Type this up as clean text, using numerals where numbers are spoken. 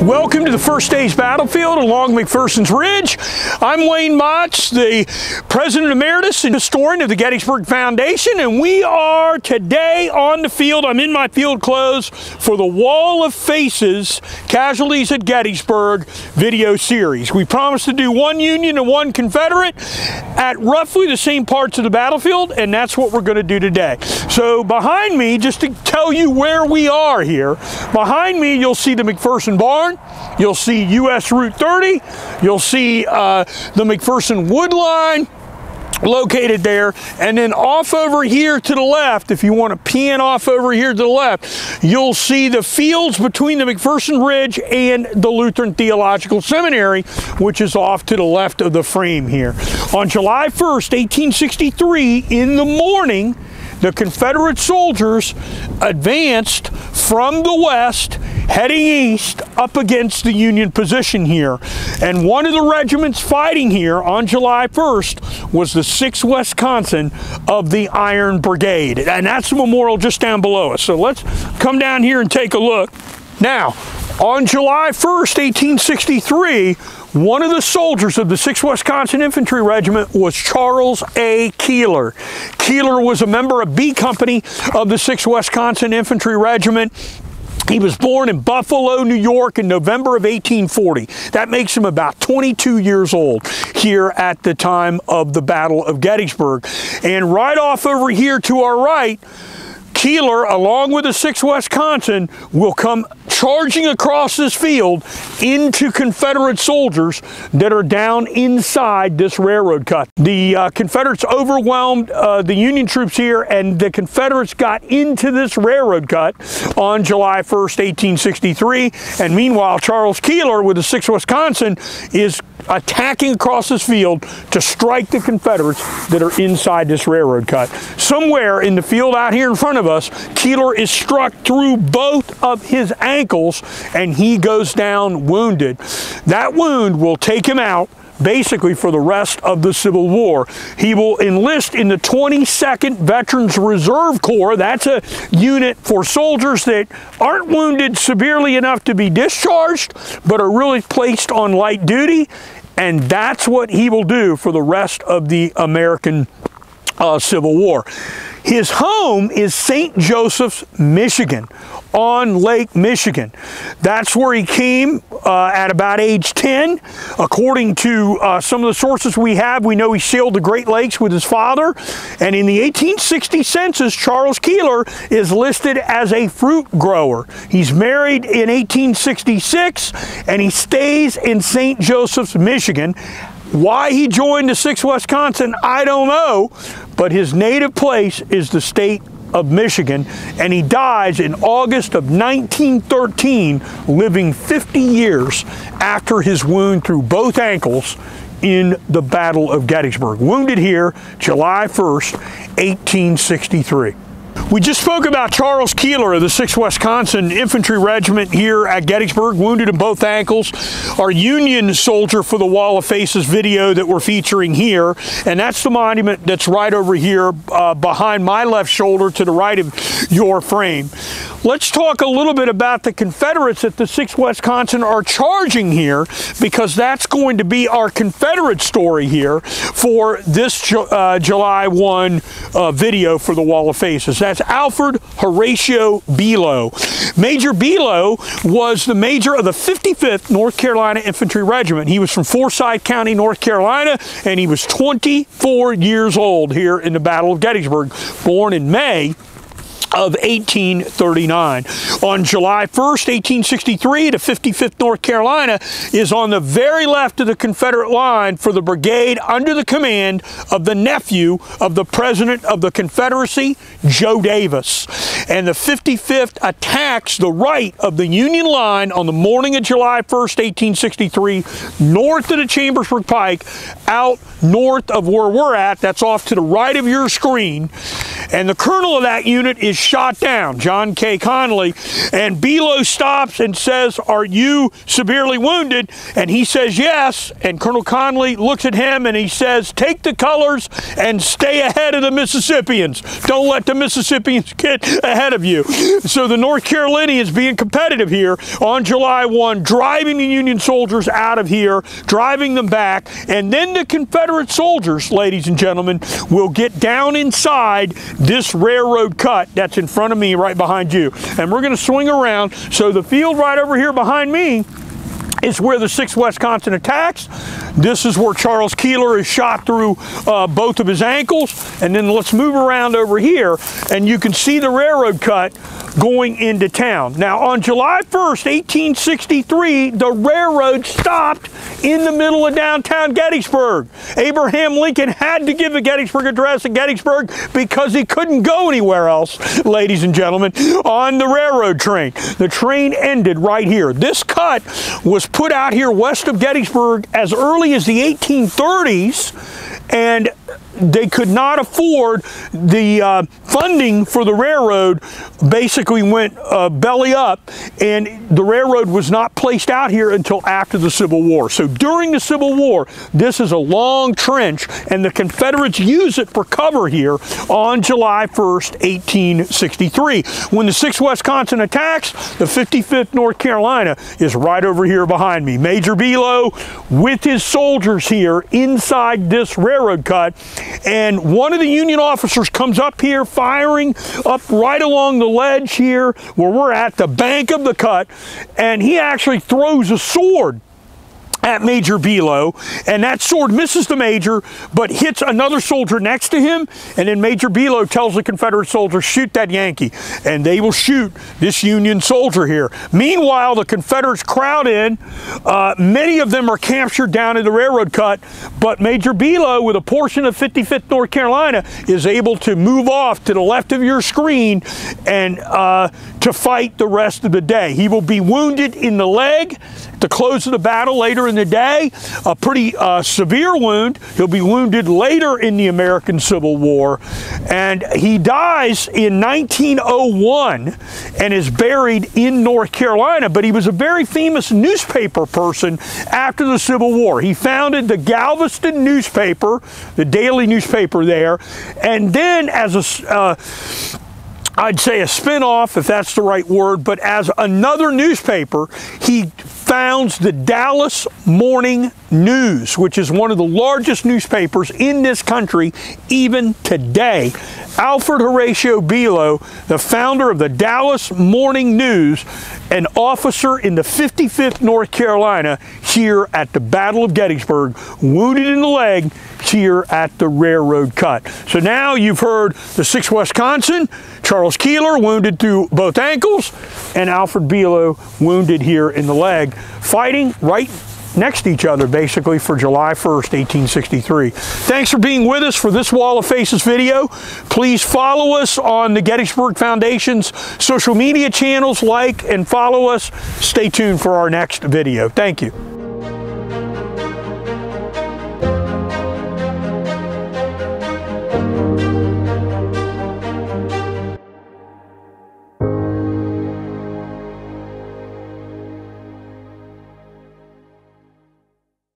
Welcome to the first stage battlefield along McPherson's Ridge. I'm Wayne Motts, the President Emeritus and Historian of the Gettysburg Foundation, and we are today on the field. I'm in my field clothes for the Wall of Faces Casualties at Gettysburg video series. We promised to do one Union and one Confederate at roughly the same parts of the battlefield, and that's what we're going to do today. So behind me, just to tell you where we are here, behind me you'll see the McPherson Barn. You'll see U.S. Route 30. You'll see the McPherson Wood Line located there. And then off over here to the left, if you want to pan off over here to the left, you'll see the fields between the McPherson Ridge and the Lutheran Theological Seminary, which is off to the left of the frame here. On July 1st, 1863, in the morning, the Confederate soldiers advanced from the west, heading east up against the Union position here. And one of the regiments fighting here on July 1st was the 6th Wisconsin of the Iron Brigade. And that's the memorial just down below us. So let's come down here and take a look. Now, on July 1st, 1863, one of the soldiers of the 6th Wisconsin Infantry Regiment was Charles A. Keeler. Keeler was a member of B Company of the 6th Wisconsin Infantry Regiment. He was born in Buffalo, New York in November of 1840. That makes him about 22 years old here at the time of the Battle of Gettysburg. And right off over here to our right, Keeler, along with the 6th Wisconsin, will come charging across this field into Confederate soldiers that are down inside this railroad cut. The Confederates overwhelmed the Union troops here, and the Confederates got into this railroad cut on July 1st, 1863. And meanwhile, Charles Keeler with the 6th Wisconsin is attacking across this field to strike the Confederates that are inside this railroad cut. Somewhere in the field out here in front of us, Keeler is struck through both of his ankles and he goes down wounded. That wound will take him out basically for the rest of the Civil War. He will enlist in the 22nd Veterans Reserve Corps. That's a unit for soldiers that aren't wounded severely enough to be discharged, but are really placed on light duty. And that's what he will do for the rest of the American Civil War. His home is St. Joseph's, Michigan, on Lake Michigan. That's where he came at about age 10. According to some of the sources we have, we know he sailed the Great Lakes with his father. And in the 1860 census, Charles Keeler is listed as a fruit grower. He's married in 1866, and he stays in St. Joseph's, Michigan. Why he joined the 6th Wisconsin, I don't know, but his native place is the state of Michigan, and he dies in August of 1913, living 50 years after his wound through both ankles in the Battle of Gettysburg. Wounded here, July 1st, 1863. We just spoke about Charles Keeler of the 6th Wisconsin Infantry Regiment here at Gettysburg, wounded in both ankles. Our Union soldier for the Wall of Faces video that we're featuring here, and that's the monument that's right over here behind my left shoulder to the right of your frame. Let's talk a little bit about the Confederates that the 6th Wisconsin are charging here, because that's going to be our Confederate story here for this July 1 video for the Wall of Faces. That's Alfred Horatio Belo. Major Belo was the major of the 55th North Carolina Infantry Regiment. He was from Forsyth County, North Carolina, and he was 24 years old here in the Battle of Gettysburg, born in May of 1839. On July 1st, 1863, the 55th North Carolina is on the very left of the Confederate line for the brigade under the command of the nephew of the President of the Confederacy, Joe Davis. And the 55th attacks the right of the Union line on the morning of July 1st, 1863, north of the Chambersburg Pike, out north of where we're at. That's off to the right of your screen. and the colonel of that unit is shot down, John K. Connolly, and Belo stops and says, "Are you severely wounded?" And he says yes, and Colonel Connolly looks at him and he says, "Take the colors and stay ahead of the Mississippians. Don't let the Mississippians get ahead of you." So the North Carolinians being competitive here on July 1, driving the Union soldiers out of here, driving them back, and then the Confederate soldiers, ladies and gentlemen, will get down inside this railroad cut that's in front of me right behind you. And we're going to swing around. So the field right over here behind me is where the 6th Wisconsin attacks. This is where Charles Keeler is shot through both of his ankles. And then let's move around over here, and you can see the railroad cut going into town. Now, on July 1st, 1863, the railroad stopped in the middle of downtown Gettysburg. Abraham Lincoln had to give a Gettysburg address at Gettysburg because he couldn't go anywhere else, ladies and gentlemen, on the railroad train. The train ended right here. This cut was put out here west of Gettysburg as early as the 1830s, and they could not afford the funding for the railroad. Basically went belly up, and the railroad was not placed out here until after the Civil War. So during the Civil War, this is a long trench, and the Confederates use it for cover here on July 1st, 1863. When the 6th Wisconsin attacks, the 55th North Carolina is right over here behind me. Major Belo with his soldiers here inside this railroad cut, and one of the Union officers comes up here firing up right along the ledge here where we're at, the bank of the cut, and he actually throws a sword at Major Belo, and that sword misses the major but hits another soldier next to him, and then Major Belo tells the Confederate soldiers, "Shoot that Yankee," and they will shoot this Union soldier here. Meanwhile, the Confederates crowd in. Many of them are captured down in the railroad cut, but Major Belo, with a portion of 55th North Carolina, is able to move off to the left of your screen and to fight the rest of the day. He will be wounded in the leg at the close of the battle later in the day, a pretty severe wound. He'll be wounded later in the American Civil War, and he dies in 1901 and is buried in North Carolina. But he was a very famous newspaper person after the Civil War. He founded the Galveston newspaper, the daily newspaper there, and then as a I'd say a spin-off, if that's the right word, but as another newspaper, he founds the Dallas Morning News, which is one of the largest newspapers in this country even today. Alfred Horatio Belo, the founder of the Dallas Morning News, an officer in the 55th North Carolina here at the Battle of Gettysburg, wounded in the leg here at the railroad cut. So now you've heard the 6th Wisconsin, Charles Keeler wounded through both ankles, and Alfred Belo wounded here in the leg, fighting right next to each other basically for July 1st, 1863. Thanks for being with us for this Wall of Faces video. Please follow us on the Gettysburg Foundation's social media channels, like and follow us. Stay tuned for our next video. Thank you.